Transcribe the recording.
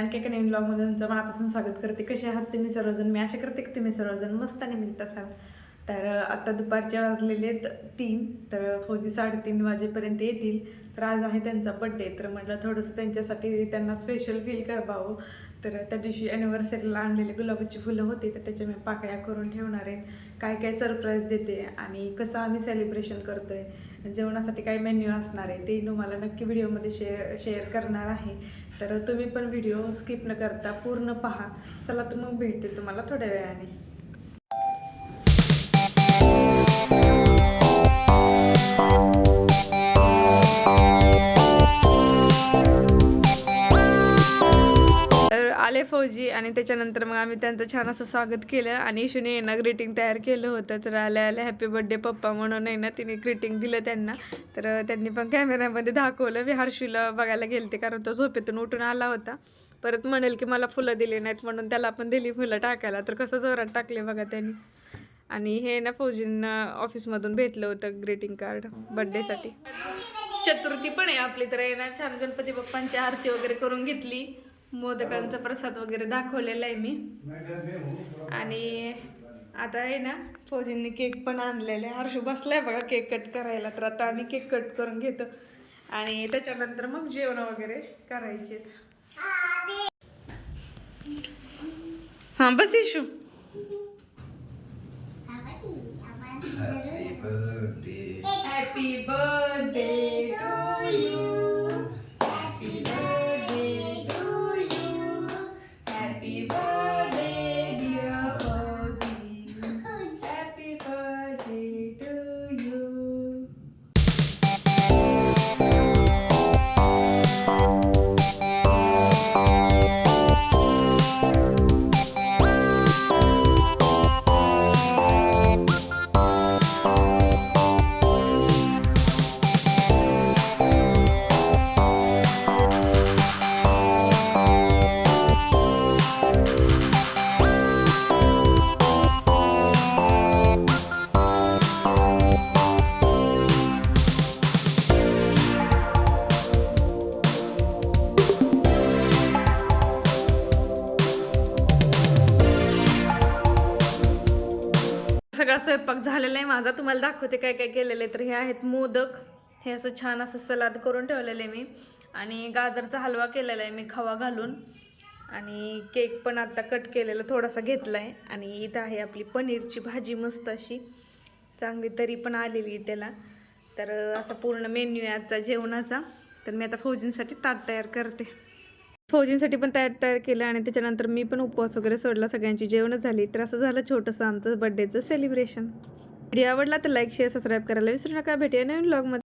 आणखी एका नवीन ब्लॉगमध्ये तुमचं मनापासून स्वागत करते. कसे आहात तुम्ही सर्वजण? मी आशा करते की तुम्ही सर्वजण मस्त आणि मजेत असाल. तर आता दुपारच्या वाजलेले आहेत 3, तर फौजी 3:30 वाजेपर्यंत येतील. तर आज आहे त्यांचा बड्डे, तर म्हटलं थोडंसं त्यांच्यासाठी त्यांना स्पेशल फील करावं. तर त्या दिवशी ॲनिव्हर्सरीला आणलेले गुलाबाची फुलं होते, तर त्याच्या मी पाकळ्या करून ठेवणार आहे. काय काय सरप्राईज देते आणि कसं आम्ही सेलिब्रेशन करतो आहे, जेवणासाठी काय मेन्यू असणार आहे ते तुम्हाला नक्की व्हिडिओमध्ये शेअर करणार आहे. तर तुम्ही पण व्हिडिओ स्किप न करता पूर्ण पहा. चला तर मग भेटते तुम्हाला थोड्या वेळाने. आले फौजी आणि त्याच्यानंतर मग आम्ही त्यांचं छान असं स्वागत केलं आणि इशूने आहे ना ग्रीटिंग तयार केलं होतं. तर आल्या आल्या हॅपी बर्थडे पप्पा म्हणून आहे ना तिने ग्रीटिंग दिलं त्यांना. तर त्यांनी पण कॅमेऱ्यामध्ये दाखवलं. मी हर्षूला बघायला गेलते कारण तो झोपेतून उठून आला होता. परत म्हणेल की मला फुलं दिली नाहीत म्हणून त्याला पण दिली फुलं टाकायला. तर कसं जोरात टाकले बघा त्यांनी. आणि हे ना फौजींना ऑफिसमधून भेटलं होतं ग्रीटिंग कार्ड बर्थडेसाठी. चतुर्थी पण आहे आपली, तर आहे ना छान गणपती बाप्पांची आरती वगैरे करून घेतली. मोदकांचा प्रसाद वगैरे दाखवलेला आहे मी. आणि आता आहे ना फौजींनी केक पण आणलेला आहे. हर्षू बसलाय बघा केक कट करायला. तर आता आम्ही केक कट करून घेतो आणि त्याच्यानंतर मग जेवण वगैरे करायचे. हां बस इशू. Happy birthday to you. Happy birthday to you. Happy birthday dear फौजी. Happy birthday to you. सगळा स्वयंपाक झालेला आहे माझा. तुम्हाला दाखवते काय काय केलेलं आहे. तर हे आहेत मोदक. हे असं छान असं सलाद करून ठेवलेलं आहे मी. आणि गाजरचा हलवा केलेला आहे मी खवा घालून. आणि केक पण आता कट केलेला थोडासा घेतला आहे. आणि इथं आहे आपली पनीरची भाजी मस्त अशी चांगली तरी पण आलेली आहे त्याला. तर असा पूर्ण मेन्यू आहे आजचा जेवणाचा. तर मी आता फौजींसाठी ताट तयार करते. फौजींसाठी पण तयार केलं आणि त्याच्यानंतर मी पण उपवास वगैरे सोडला. सगळ्यांची जेवण झाली. तर असं झालं छोटंसं आमचं बर्थडेचं सेलिब्रेशन. व्हिडिओ आवडला तर लाईक शेअर सबस्क्राईब करायला विसरू नका. भेटूया नवीन व्लॉगमध्ये.